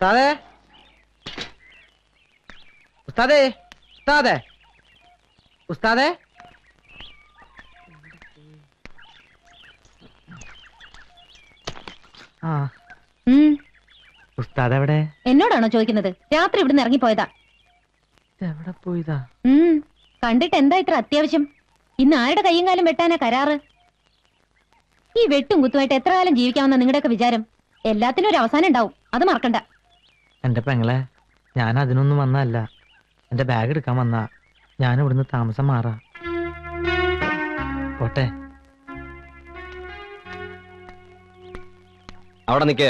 ഉസ്താദേ ഉസ്താദേ ഉസ്താദേ ഉസ്താദേ ആ ഉസ്താദ് എവിടെ? എന്നോടാണോ ചോദിക്കുന്നത്? രാത്രി ഇവിടുന്ന് ഇറങ്ങിപ്പോയതാ. എവിടെ പോയതാ? കണ്ടിട്ട് എന്താ ഇത്ര അത്യാവശ്യം? ഇന്ന് ആരുടെ കയ്യും കാലം വെട്ടാനാ കരാറ്? ഈ വെട്ടും കുത്തുമായിട്ട് എത്ര കാലം ജീവിക്കാമെന്ന നിങ്ങളുടെയൊക്കെ വിചാരം? എല്ലാത്തിനും ഒരു അവസാനം ഉണ്ടാവും, അത് മറക്കണ്ട. എന്റെ പെങ്ങളെ, ഞാൻ അതിനൊന്നും വന്നല്ല. എന്റെ ബാഗ് എടുക്കാൻ വന്നാ. ഞാൻ ഇവിടുന്ന് താമസം മാറാ. പോട്ടെ. അവിടെ നിക്ക്.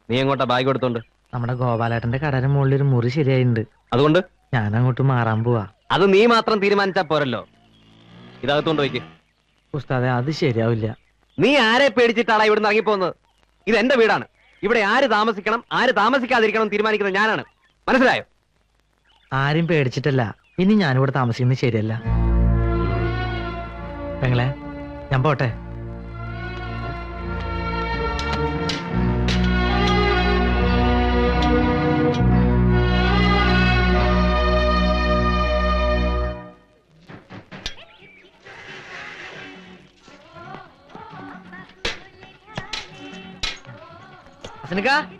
നീ എങ്ങോട്ടാ ബാഗ് എടുത്തോണ്ട്? നമ്മുടെ ഗോപാലേട്ടന്റെ കടയുടെ മുകളിൽ ഒരു മുറി ശരിയായിട്ടുണ്ട്. അതുകൊണ്ട് ഞാൻ അങ്ങോട്ട് മാറാൻ പോവാ. അത് നീ മാത്രം തീരുമാനിച്ചാ പോരല്ലോ. ഇതകത്തോണ്ട് വയ്ക്ക്. ഉസ്താദെ, അത് ശരിയാവില്ല. നീ ആരെ പേടിച്ചിട്ടാളാ ഇവിടുന്ന് ഇറങ്ങിപ്പോകുന്നത്? ഇത് എന്റെ വീടാണ്. ഇവിടെ ആര് താമസിക്കണം ആര് താമസിക്കാതിരിക്കണം തീരുമാനിക്കുന്നത് ഞാനാണ്. മനസ്സിലായോ? ആരും പേടിച്ചിട്ടല്ല. ഇനി ഞാനിവിടെ താമസിക്കുന്നത് ശരിയല്ല. പെങ്ങളെ, ഞാൻ പോട്ടെ.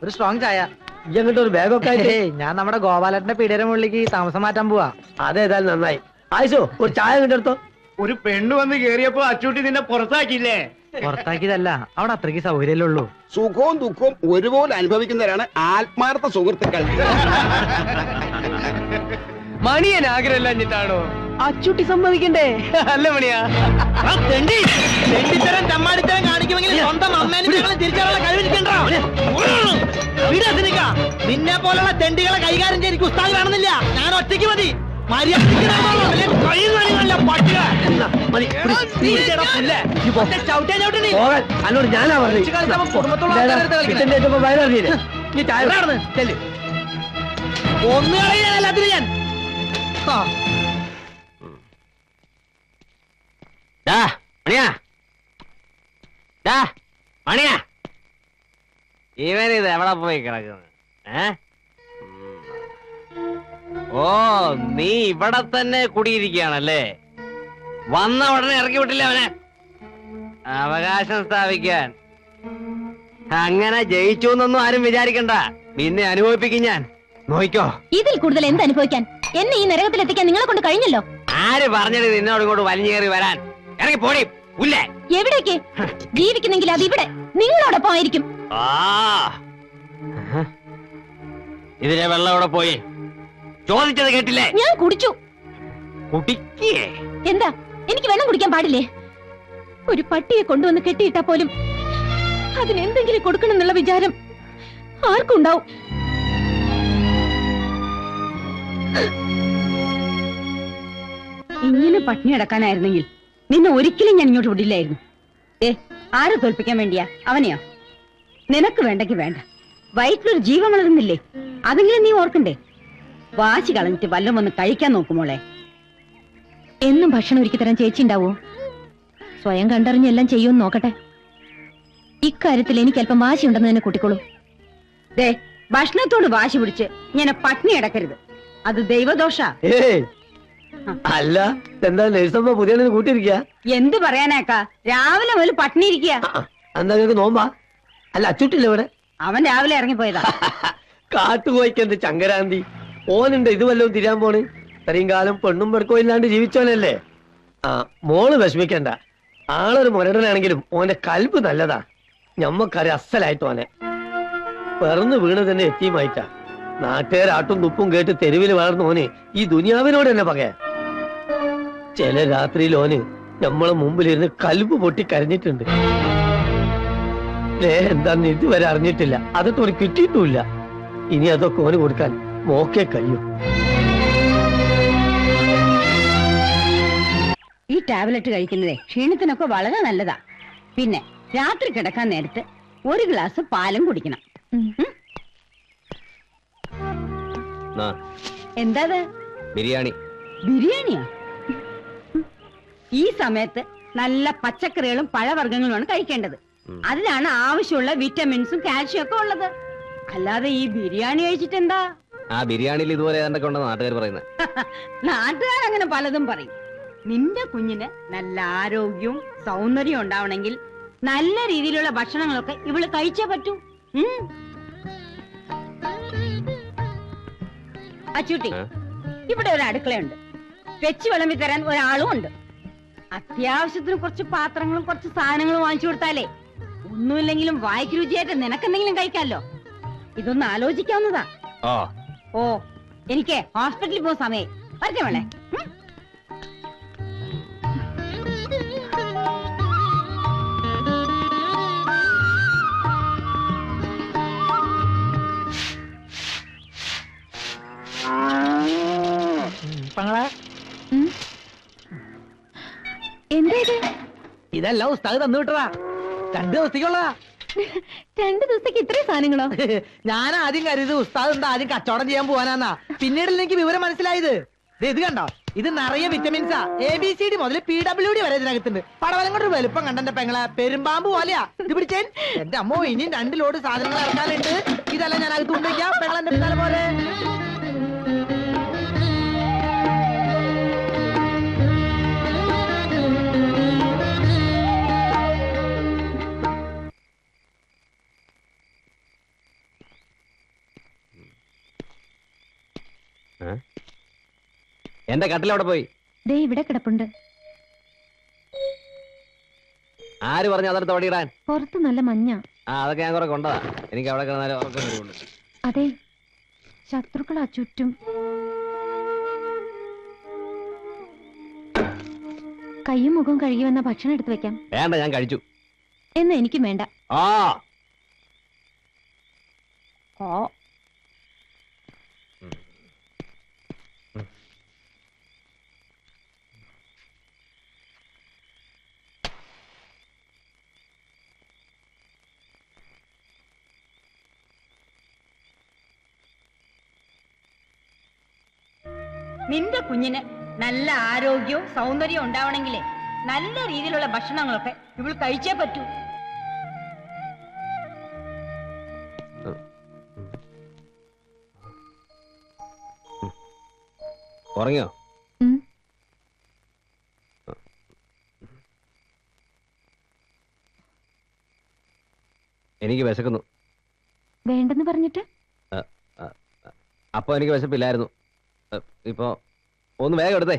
ഒരു സ്ട്രോങ് ചായ. ഇങ്ങോട്ട് ഒരു ബാഗൊക്കെ. ഞാൻ നമ്മുടെ ഗോപാലന്റെ പീടിയുടെ മുകളിലേക്ക് താമസം മാറ്റാൻ പോവാ. അതേതായാലും നന്നായി. ആയിഷോ, ഒരു ചായ കണ്ടെടുത്തോ. ഒരു പെണ്ണ് വന്ന് കേറിയപ്പോ അച്ചൂട്ടി നിന്നെ പുറത്താക്കിയില്ലേ? പുറത്താക്കിയതല്ല, അവിടെ അത്രയ്ക്ക് സൗകര്യമല്ലേ ഉള്ളൂ. സുഖവും ദുഃഖവും ഒരുപോലെ അനുഭവിക്കുന്നവരാണ് ആത്മാർത്ഥ സുഹൃത്തുക്കൾ. മണിയൻ ആഗ്രഹമില്ലാഞ്ഞിട്ടാണോ അച്ചൂട്ടി സമ്മതിക്കണ്ടേ? അല്ല മണിയാ, തെണ്ടിത്തരം ചമ്മാടിത്തരം കാണിക്കുമെങ്കിൽ സ്വന്തം അമ്മേനും തിരിച്ചറിയാനുള്ള കഴിവിരിക്കണ്ടോ? നിന്നെ പോലുള്ള തെണ്ടികളെ കൈകാര്യം ചെയ്ത് ഉസ്താദ് കാണുന്നില്ല. ഞാൻ ഒറ്റയ്ക്ക് മതി. എന്നോട് ഞാനാ പറഞ്ഞു. ഒന്ന് കളയാനല്ലാതിന് ഞാൻ. മണിയാ, ഇവനിത് എവിടെ പോയി കിടക്കുന്നത്? ഓ, നീ ഇവിടെ തന്നെ കുടിയിരിക്കുകയാണല്ലേ? വന്ന ഉടനെ ഇറക്കി വിട്ടില്ല അവനെ. അവകാശം സ്ഥാപിക്കാൻ. അങ്ങനെ ജയിച്ചു എന്നൊന്നും ആരും വിചാരിക്കണ്ട. പിന്നെ അനുഭവിപ്പിക്കും ഞാൻ. നോയിക്കോ. ഇതിൽ കൂടുതൽ എന്ത് അനുഭവിക്കാൻ? എന്നെ ഈ നരകത്തിൽ എത്തിക്കാൻ നിങ്ങളെ കൊണ്ട് കഴിഞ്ഞല്ലോ. ആര് പറഞ്ഞത് നിന്നോട് ഇങ്ങോട്ട് വലിഞ്ഞേറി വരാൻ? ഇറങ്ങി പോടി ഉല്ലേ. എവിടേക്ക്? ജീവിക്കുന്നെങ്കിൽ അത് ഇവിടെ നിങ്ങളോടൊപ്പം ആയിരിക്കും. ഇതിലെ വെള്ളം ഇവിടെ പോയി. ചോദിച്ചത് കേട്ടില്ലേ? ഞാൻ കുടിച്ചു. കുടിക്കേ? എന്താ, എനിക്ക് വെള്ളം കുടിക്കാൻ പാടില്ലേ? ഒരു പട്ടിയെ കൊണ്ടുവന്ന് കെട്ടിയിട്ടാ പോലും അതിനെന്തെങ്കിലും കൊടുക്കണം എന്നുള്ള വിചാരം ആർക്കുണ്ടാവും? ഇങ്ങനെ പട്ടിണി അടക്കാനായിരുന്നെങ്കിൽ നിന്നെ ഒരിക്കലും ഞാൻ ഇങ്ങോട്ട് വിടില്ലായിരുന്നു. ആരെ തോൽപ്പിക്കാൻ വേണ്ടിയാ? അവനെയോ? നിനക്ക് വേണ്ടെങ്കിൽ വേണ്ട. വയറ്റിലൊരു ജീവൻ വളരുന്നില്ലേ? അതെങ്കിലും നീ ഓർക്കണ്ടേ? വാശി കളഞ്ഞിട്ട് വല്ലതും ഒന്ന് കഴിക്കാൻ നോക്കുമോളെ. എന്നും ഭക്ഷണം ഒരുക്കി തരാൻ ചേച്ചി ഉണ്ടാവോ? സ്വയം കണ്ടറിഞ്ഞെല്ലാം ചെയ്യുമെന്ന് നോക്കട്ടെ. ഇക്കാര്യത്തിൽ എനിക്ക് അല്പം വാശി ഉണ്ടെന്ന് തന്നെ കൂട്ടിക്കോളൂ. ഭക്ഷണത്തോട് വാശി പിടിച്ച് ഇങ്ങനെ പട്ടിണി അടക്കരുത്. അത് ദൈവദോഷ. അല്ല, എന്താ നഴ്സമ്മ പുതിയ കൂട്ടിയിരിക്കുക? എന്ത് പറയാനേക്കാ, രാവിലെ മുതൽ പട്ടിണി ഇരിക്കുക. എന്താ നിങ്ങൾക്ക് നോമ്പാ? അല്ല, അച്ചൂട്ടില്ല ഇവിടെ? അവൻ രാവിലെ ഇറങ്ങിപ്പോയതാ. കാട്ടുപോയിക്ക് എന്ത് ചങ്കരാന്തി. ഓനുണ്ട് ഇത് വല്ലതും തിരിയാൻ പോണ്. ഇത്രയും കാലം പെണ്ണും പെടുക്കോ ഇല്ലാണ്ട് ജീവിച്ചോനല്ലേ. മോള് വിഷമിക്കണ്ട. ആളൊരു മുരടനാണെങ്കിലും ഓന്റെ കൽബ് നല്ലതാ. ഞമ്മക്കറി അസലായിട്ട് ഓനെ. പിറന്നു വീണ് തന്നെ എത്തിയുമായിട്ടാ. നാട്ടുകാരാട്ടും തുപ്പും കേട്ട് തെരുവിൽ വളർന്ന ഓന് ഈ ദുനിയാവിനോട് തന്നെ പകയാ. ചില രാത്രിയിൽ ഓന് നമ്മളെ മുമ്പിലിരുന്ന് കൽബ് പൊട്ടി കരഞ്ഞിട്ടുണ്ട്. എന്താന്ന് ഇതുവരെ അറിഞ്ഞിട്ടില്ല. അതൊക്കെ ഓന് കിട്ടിയിട്ടുമില്ല. ഇനി അതൊക്കെ ഓന് കൊടുക്കാൻ മോക്കേ കഴിയൂ. ഈ ടാബ്ലറ്റ് കഴിക്കുന്നതേ ക്ഷീണത്തിനൊക്കെ വളരെ നല്ലതാ. പിന്നെ രാത്രി കിടക്കാൻ നേരത്ത് ഒരു ഗ്ലാസ് പാലും കുടിക്കണം. എന്താ ബിരിയാണി? ബിരിയാണിയാ? ഈ സമയത്ത് നല്ല പച്ചക്കറികളും പഴവർഗ്ഗങ്ങളുമാണ് കഴിക്കേണ്ടത്. അതിലാണ് ആവശ്യമുള്ള വിറ്റമിൻസും കാൽഷ്യം ഒക്കെ ഉള്ളത്. അല്ലാതെ ഈ ബിരിയാണി കഴിച്ചിട്ട് എന്താ? ആ ബിരിയാണിയിൽ ഇതുപോലെ ഏതാണ്ടൊക്കെ ഉണ്ടെന്ന് നാട്ടുകാർ പറയുന്നത്. നാട്ടുകാരങ്ങനെ പലതും പറയും. നിന്റെ കുഞ്ഞിന് നല്ല ആരോഗ്യവും സൗന്ദര്യവും ഉണ്ടാവണമെങ്കിൽ നല്ല രീതിയിലുള്ള ഭക്ഷണങ്ങളൊക്കെ ഇവള് കഴിച്ചേ പറ്റൂ. അച്ചൂട്ടി, ഇവിടെ ഒരു അടുക്കളയുണ്ട്, വെച്ച് വിളമ്പി തരാൻ ഒരാളും ഉണ്ട്. അത്യാവശ്യത്തിന് കുറച്ച് പാത്രങ്ങളും കുറച്ച് സാധനങ്ങളും വാങ്ങിച്ചു കൊടുത്താലേ ഒന്നുമില്ലെങ്കിലും വായിക്ക് രുചിയായിട്ട് നിനക്കെന്തെങ്കിലും കഴിക്കാമല്ലോ. ഇതൊന്ന് ആലോചിക്കാവുന്നതാ. ഓ, എനിക്ക് ഹോസ്പിറ്റലിൽ പോകുന്ന സമയം വരട്ടെ വേളെ. എന്താ ഇത്? ഇതല്ല ഉസ്താദ് തന്നു വിട്ടതാ, 2 ദിവസത്തേക്കുള്ളതാ. 2 ദിവസത്തേക്ക് ഇത്രയും സാധനങ്ങളോ? ഞാൻ ആദ്യം കരുത് ഉസ്താദ് എന്താ ആദ്യം കച്ചവടം ചെയ്യാൻ പോവാനാന്നാ. പിന്നീട് എനിക്ക് വിവരം മനസ്സിലായത്. ഇത് കണ്ടോ, ഇത് നിറയെ വിറ്റമിൻസാ. ABCD മുതൽ PWD വരെ ഇതിനകത്തുണ്ട്. പടവലം കൊണ്ട് വലുപ്പം കണ്ടെന്റെ പെങ്ങളെ പെരുമ്പാമ്പ് പോലെയാ. ഇത് പിടിച്ചേൻ എന്റെ അമ്മോ, ഇനിയും 2 ലോഡ് സാധനങ്ങൾ ഇറക്കാനുണ്ട്. ഇതല്ല ഞാൻ അകത്ത് കൊണ്ടുവയ്ക്കാം പെങ്ങളെന്റെ പിന്നാലെ പോലെ. എന്റെ കട്ടിലവിടെ പോയി. ദേ ഇവിടെ കിടപ്പുണ്ട്. ആര് പറഞ്ഞു അതെടുത്ത് അവിടെ ഇടാൻ? പുറത്ത് നല്ല മഞ്ഞ. അതൊക്കെ ഞാൻ കുറെ കൊണ്ടതാ. എനിക്ക് അവിടെ കിടന്നാലും ഉറക്കം വരുള്ളൂ. അതെ, ശത്രുക്കളാ ചുറ്റും. കയ്യും മുഖവും കഴുകി വന്ന ഭക്ഷണം എടുത്തു വെക്കാം. വേണ്ട, ഞാൻ കഴിച്ചു. എന്നാ എനിക്കും വേണ്ട. നിന്റെ കുഞ്ഞിന് നല്ല ആരോഗ്യവും സൗന്ദര്യവും ഉണ്ടാവണമെങ്കിലേ നല്ല രീതിയിലുള്ള ഭക്ഷണങ്ങളൊക്കെ ഇവൾ കഴിച്ചേ പറ്റൂ. ഉറങ്ങിയോ? എനിക്ക് വിശക്കുന്നു. വേണ്ടെന്ന് പറഞ്ഞിട്ട്? അപ്പൊ എനിക്ക് വിശപ്പില്ലായിരുന്നു. ഇപ്പൊ ഒന്ന് വേഗം എടുത്തേ.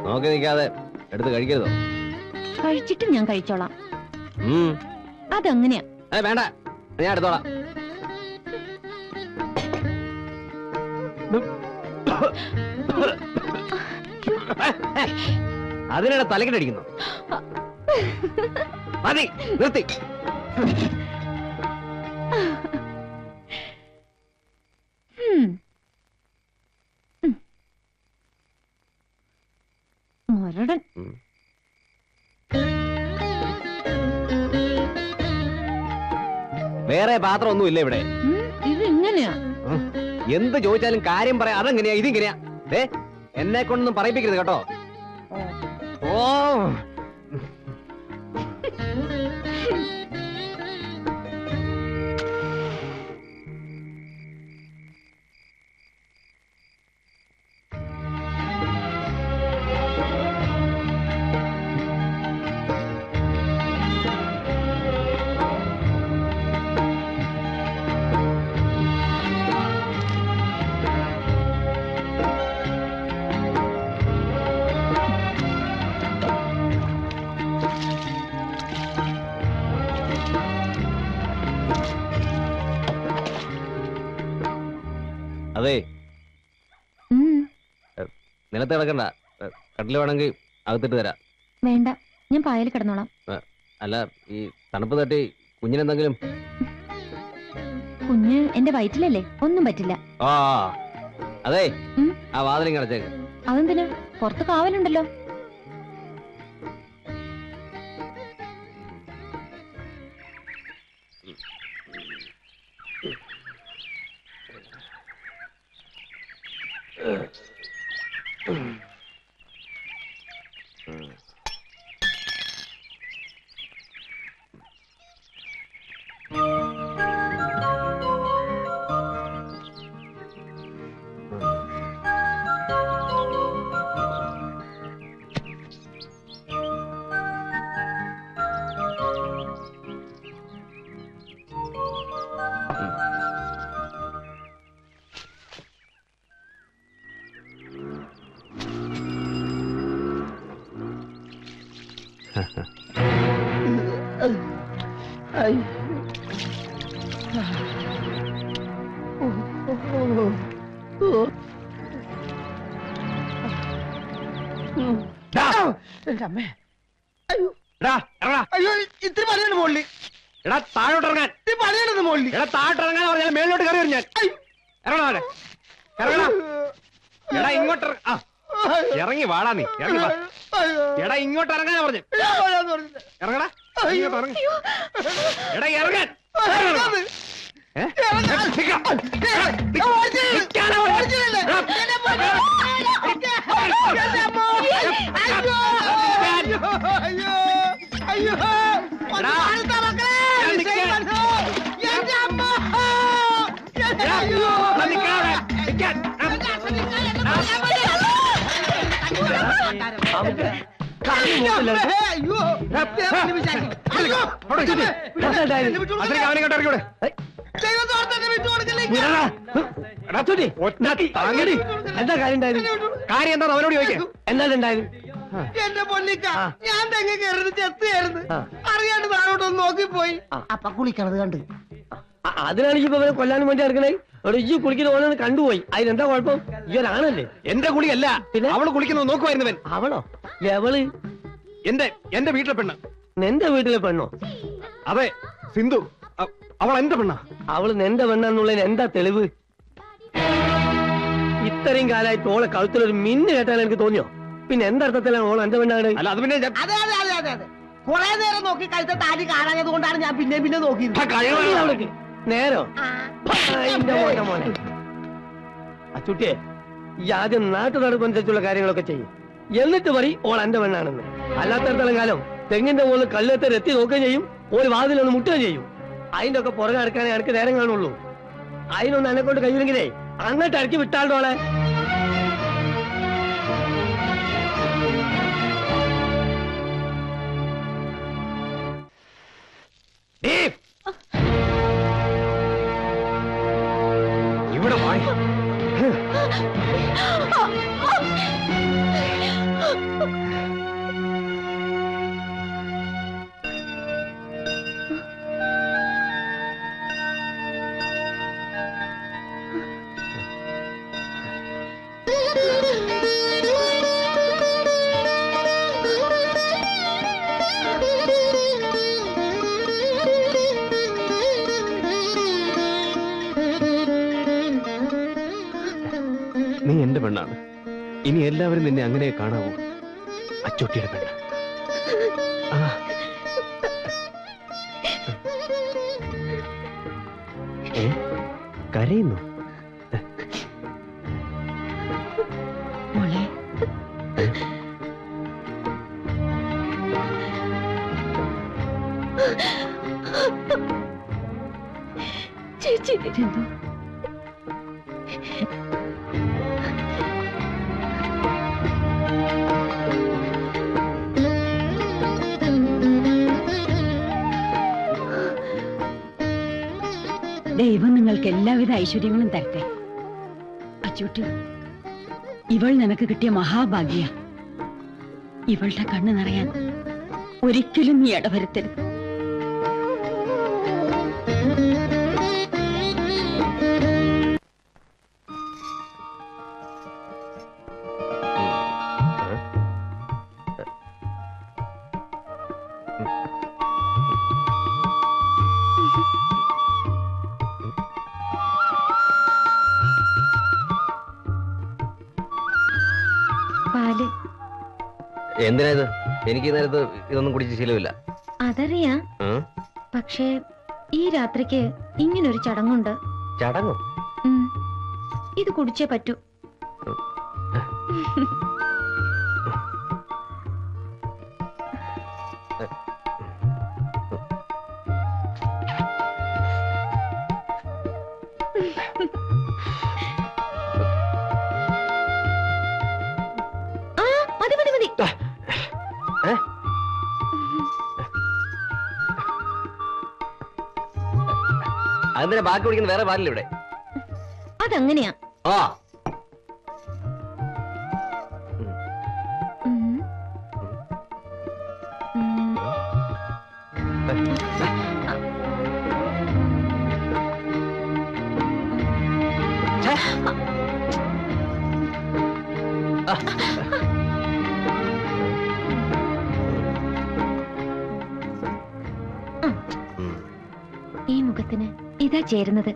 നോക്കി നിൽക്കാതെ എടുത്ത് കഴിക്കരുതോ? കഴിച്ചിട്ട് ഞാൻ കഴിച്ചോളാം. അതങ്ങനെയാ. വേണ്ട, ഞാൻ എടുത്തോളാം. അതിനിടെ തലക്കിട്ടടിക്കുന്നു. മതി, നിർത്തി. മരടൻ. വേറെ പാത്രം ഒന്നും ഇല്ല ഇവിടെ. ഇത് ഇങ്ങനെയാ. എന്ത് ചോദിച്ചാലും കാര്യം പറയാം. അതെങ്ങനെയാ ഇതിങ്ങനെയാ? എന്നെ കൊണ്ടൊന്നും പറയിപ്പിക്കരുത് കേട്ടോ. ഓ, അതെ, നിലത്ത് കിടക്കണ്ട. കട്ടില് വേണമെങ്കിൽ അകത്തിട്ട് തരാം. വേണ്ട, ഞാൻ പായൽ കിടന്നോളാം. അല്ല, ഈ തണുപ്പ് തട്ടി കുഞ്ഞിനെന്തെങ്കിലും. കുഞ്ഞ് എന്റെ വയറ്റിലല്ലേ, ഒന്നും പറ്റില്ല. ആ അതെ, ഉം? ആ വാതിലും കിടച്ചേക്ക്. അതെന്തിനാ? പുറത്ത് കാവലുണ്ടല്ലോ. അമ്മേ, എടാ ഇറങ്ങടാ. അയ്യോ, ഇത്തിരി പണിയുണ്ട് മുകളിൽ. എടാ താഴോട്ട് ഇറങ്ങാൻ. ഇത്തിരി പണിയുണ്ടെന്ന് മുകളിൽ. എടാ താഴോട്ട് ഇറങ്ങാൻ പറഞ്ഞാൽ മേളിലോട്ട് കയറി വരും ഞാൻ. ഇറങ്ങണ ഇറങ്ങണ. എടാ ഇങ്ങോട്ട് ഇറങ്ങി വാടാ നീ. ഇറങ്ങി വാ. എടാ ഇങ്ങോട്ട് ഇറങ്ങാനാ പറഞ്ഞു. ഇറങ്ങടാ. ഇങ്ങോട്ട് ഇറങ്ങി. എടാ ഇറങ്ങാൻ. എന്താ കാര്യം ഉണ്ടായിരുന്നു? കാര്യം എന്താ അവനോട് ചോദിക്കാം. എന്താണ് ഉണ്ടായത്? എന്റെ പൊന്നിക്ക, ഞാൻ തെങ്ങ് കയറുന്നത് ചെത്തുകയായിരുന്നു. അറിയാണ്ട് താഴോട്ടൊന്ന് നോക്കിപ്പോയി. അപ്പൊ കുളിക്കണത് കണ്ട്. അതിനാണെങ്കിൽ ഇപ്പൊ ഇവരെ കൊല്ലാനും വേണ്ടി നടക്കണേ. അവിടെ ഈ കുളിക്കുന്ന ഓരോന്ന് കണ്ടുപോയി. അതിനെന്താ കുഴപ്പം? ഇവരാണല്ലേ. എന്റെ കുളിയല്ല, പിന്നെ അവള് കുളിക്കുന്നത് നോക്കുമായിരുന്നവൻ. അവളോ? എവള്? എന്റെ വീട്ടിലെ പെണ്ണ്. നിന്റെ വീട്ടിലെ പെണ്ണോ? അതെ, സിന്ധു. അവൾ എന്റെ പെണ്ണ. അവള് നിന്റെ പെണ്ണെന്നുള്ളതിന് എന്താ തെളിവ്? ഇത്രയും കാലമായിട്ട് ഓളെ കഴുത്തിലൊരു മിന്ന് കേട്ടാൽ എനിക്ക് തോന്നിയോ? പിന്നെ എന്തർത്ഥത്തിലാണ് ഓൾ എന്റെ പെണ്ണാണ്? അല്ല, അത് പിന്നെ അതെ അതെ അതെ അതെ അതെ, കുറെ നേരം നോക്കി കഴുത്ത താടി കാണാഞ്ഞത് കൊണ്ടാണ് ഞാൻ പിന്നെ നോക്കിയത്. നേരോ? എന്റെ മോനെ മോനെ അച്ചുട്ടിയെ, ഈ ആദ്യം നാട്ടു നടപ്പനുസരിച്ചുള്ള കാര്യങ്ങളൊക്കെ ചെയ്യും. എന്നിട്ട് പറയും ഓൾ എന്റെ പെണ്ണാണെന്ന്. അല്ലാത്തടത്തോളം കാലം തെങ്ങിന്റെ മുകളിൽ കല്ലെത്തർ എത്തി നോക്കുകയും ചെയ്യും, ഒരു വാതിലൊന്ന് മുട്ടുകയും ചെയ്യും. അതിന്റെ ഒക്കെ പുറകെ നടക്കാനേ എനിക്ക് നേരം കാണുള്ളൂ. അതിനൊന്ന് എന്നെ കൊണ്ട് കഴിയില്ലെങ്കിലേ അങ്ങോട്ട് ഇറക്കി വിട്ടാളോളെ. ഇവിടെ വായി. നീ എന്റെ പെണ്ണാണ്. ഇനി എല്ലാവരും നിന്നെ അങ്ങനെ കാണാവൂ. അച്ചോട്ടിയുടെ പെണ്ണ്. കരയുന്നു. മോളെ, ചേച്ചി ഇതെന്തോ? ദൈവം നിങ്ങൾക്ക് എല്ലാവിധ ഐശ്വര്യങ്ങളും തരട്ടെ. അച്ചൂട്ടി, ഇവൾ നിനക്ക് കിട്ടിയ മഹാഭാഗ്യ. ഇവളുടെ കണ്ണ് നിറയാൻ ഒരിക്കലും നീ ഇടവരുത്തരുത്. എന്തിനാ ഇത്? എനിക്ക് ഈ നേരത്ത് ഇതൊന്നും കുടിച്ച് ശീലമില്ല. അതറിയാ, പക്ഷേ ഈ രാത്രിക്ക് ഇങ്ങനൊരു ചടങ്ങുണ്ട്. ചടങ്ങോ? ഇത് കുടിച്ചേ പറ്റൂ. മതി മതി മതി. അതെന്തിനാ ബാക്കി കുടിക്കുന്ന? വേറെ പാലില്ല ഇവിടെ. അതങ്ങനെയാ. ആ ഈ മുഖത്തിന് ഇതാ ചേരുന്നത്.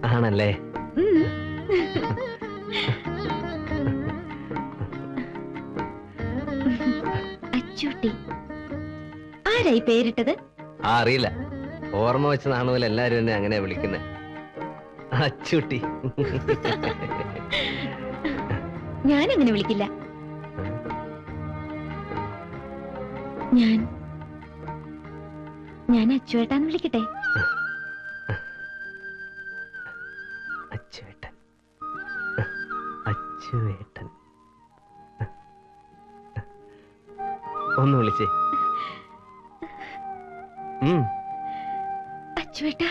ആണല്ലേ? അച്ചൂട്ടി ആരായി പേരിട്ടത്? അറിയില്ല. ഓർമ്മ വെച്ച നാള് മുതൽ എല്ലാരും എന്നെ അങ്ങനെ വിളിക്കുന്നേ. അച്ചൂട്ടി. ഞാനങ്ങനെ വിളിക്കില്ല. ഞാൻ അച്ചുവേട്ടാന്ന് വിളിക്കട്ടെ? അച്ചുവേട്ടൻ. അച്ചുവേട്ടൻ. ഒന്ന് വിളിച്ചേ. അച്ചുവേട്ടാ.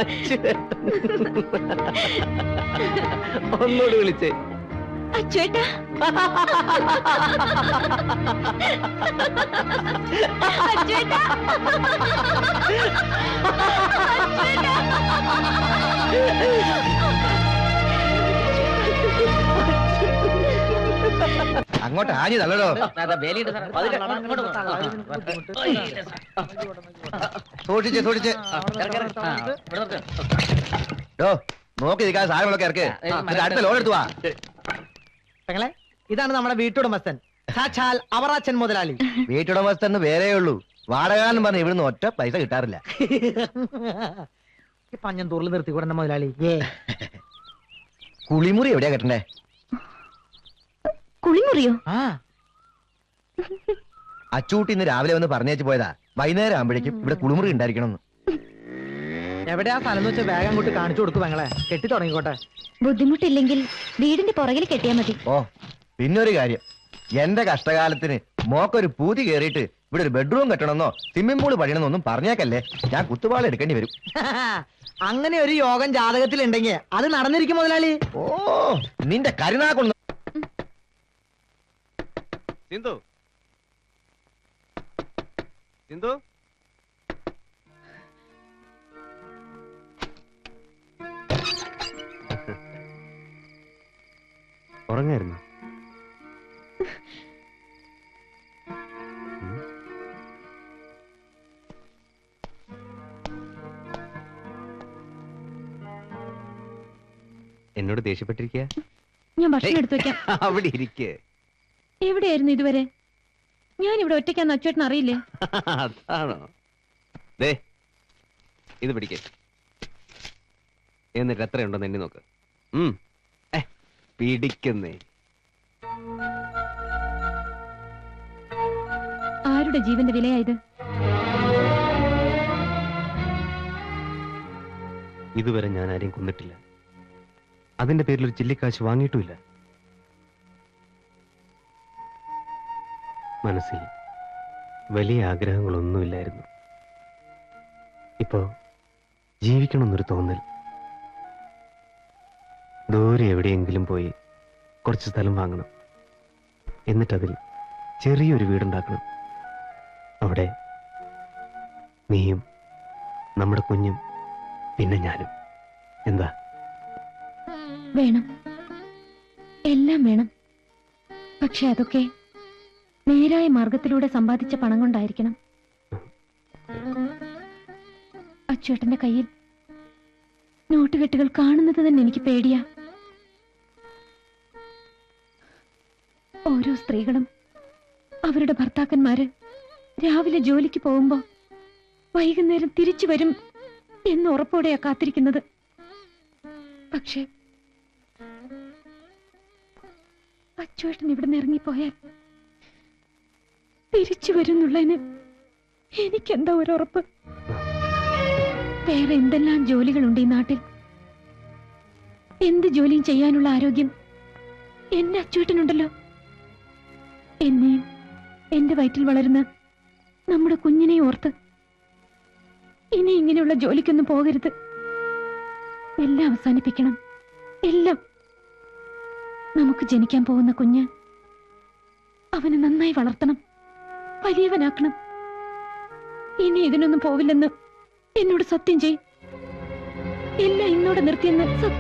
അച്ചുവേട്ടൻ. ഒന്നോട് വിളിച്ചേ. അച്ചുവേട്ടാ. അച്ചുവേട്ടാ. അങ്ങോട്ട് ആഞ്ഞു തള്ളടോ. സൂക്ഷിച്ച് സൂക്ഷിച്ച് നോക്കി നിൽക്കാൻ സാധനങ്ങളൊക്കെ ഇറക്ക്. അടുത്ത ലോൺ എടുത്തു വാ. പെങ്ങളെ, ഇതാണ് നമ്മുടെ വീട്ടുടമസ്ഥൻ, സാക്ഷാൽ അവറാച്ചൻ മുതലാളി. വീട്ടുടമസ്ഥന് വേറേ ഉള്ളൂ. വാടകാലം പറഞ്ഞ് ഇവിടുന്ന് ഒറ്റ പൈസ കിട്ടാറില്ല. പഞ്ഞന്തൂറിൽ നിർത്തിക്കൂടെ മുതലാളി? കുളിമുറി എവിടെയാ കെട്ടണ്ടേ? കുളിമുറിയോ? ആ, അച്ചൂട്ടി ഇന്ന് രാവിലെ വന്ന് പറഞ്ഞേച്ച് പോയതാ. വൈകുന്നേരം ആകുമ്പോഴേക്കും ഇവിടെ കുളിമുറി ഉണ്ടായിരിക്കണം. എവിടെയാ സ്ഥലം എന്ന് വെച്ചാൽ വേഗം അങ്ങോട്ട് കാണിച്ചു കൊടുക്കും പെങ്ങളെ. കെട്ടി തുടങ്ങിക്കോട്ടെ. ബുദ്ധിമുട്ടില്ലെങ്കിൽ വീടിന്റെ പുറകിൽ കെട്ടിയാ മതി. ഓ, പിന്നൊരു കാര്യം, എന്റെ കഷ്ടകാലത്തിന് മോക്കൊരു പൂതി കേറിയിട്ട് ഇവിടെ ഒരു ബെഡ്റൂം കെട്ടണമെന്നോ സ്വിമ്മിംഗ് പൂള് പണിയണമെന്നൊന്നും പറഞ്ഞേക്കല്ലേ. ഞാൻ കുത്തുപാള എടുക്കേണ്ടി വരും. അങ്ങനെ ഒരു യോഗം ജാതകത്തിൽ ഉണ്ടെങ്കിൽ അത് നടന്നിരിക്കും മുതലാളി. ഓ, നിന്റെ കരുനാക്കൊന്ന്. സിന്ധു, സിന്ധു, ഉറങ്ങായിരുന്നു? എന്നോട് ദേഷ്യപ്പെട്ടിരിക്കുക? ഞാൻ ഭക്ഷണം എടുത്തു വെക്കാം. അവിടെ ഇരിക്കേ. എവിടെയായിരുന്നു ഇതുവരെ? ഞാൻ ഇവിടെ ഒറ്റയ്ക്കാന്ന് അച്ചുവേട്ടൻ അറിയില്ലേ? അതാണോ? ദേ, ഇത് പിടിക്കേ. എന്നിട്ട് എത്രയുണ്ടെന്ന് എണ്ണി നോക്ക്. പിടിക്കുന്നേ. ആരുടെ ജീവന്റെ വിലയായത്? ഇതുവരെ ഞാൻ ആരെയും കൊന്നിട്ടില്ല. അതിന്റെ പേരിൽ ഒരു ചില്ലിക്കാശ് വാങ്ങിയിട്ടുമില്ല. മനസ്സിൽ വലിയ ആഗ്രഹങ്ങളൊന്നുമില്ലായിരുന്നു. ഇപ്പോ ജീവിക്കണമെന്നൊരു തോന്നൽ. ദൂരെ എവിടെയെങ്കിലും പോയി കുറച്ച് സ്ഥലം വാങ്ങണം. എന്നിട്ടതിൽ ചെറിയൊരു വീടുണ്ടാക്കണം. അവിടെ നീയും നമ്മുടെ കുഞ്ഞും പിന്നെ ഞാനും. എന്താ? വേണം, എല്ലാം വേണം. പക്ഷെ അതൊക്കെ നേരായ മാർഗത്തിലൂടെ സമ്പാദിച്ച പണം കൊണ്ടായിരിക്കണം. അച്ചുവേട്ടന്റെ കയ്യിൽ നോട്ടുകെട്ടുകൾ കാണുന്നത് തന്നെ എനിക്ക് പേടിയാ. ഓരോ സ്ത്രീകളും അവരുടെ ഭർത്താക്കന്മാര് രാവിലെ ജോലിക്ക് പോകുമ്പോ വൈകുന്നേരം തിരിച്ചു വരും എന്ന് ഉറപ്പോടെയാ കാത്തിരിക്കുന്നത്. പക്ഷേ അച്ചുവേട്ടൻ ഇവിടുന്ന് ഇറങ്ങിപ്പോയാൽ തിരിച്ചു വരുന്നുള്ളതിന് എനിക്കെന്താ ഒരു ഉറപ്പ്? വേറെ എന്തെല്ലാം ജോലികളുണ്ട് ഈ നാട്ടിൽ. എന്ത് ജോലിയും ചെയ്യാനുള്ള ആരോഗ്യം എന്റെ അച്ചുവേട്ടനുണ്ടല്ലോ. എന്നെയും എന്റെ വയറ്റിൽ വളരുന്ന നമ്മുടെ കുഞ്ഞിനെ ഓർത്ത് ഇനി ഇങ്ങനെയുള്ള ജോലിക്കൊന്നും പോകരുത്. എല്ലാം അവസാനിപ്പിക്കണം. എല്ലാം. നമുക്ക് ജനിക്കാൻ പോകുന്ന കുഞ്ഞ് അവനെ നന്നായി വളർത്തണം, വലിയവനാക്കണം. ഇനി ഇതിനൊന്നും പോവില്ലെന്ന് എന്നോട് സത്യം ചെയ്. എല്ലാം ഇന്നോടെ നിർത്തിയെന്ന് സത്യം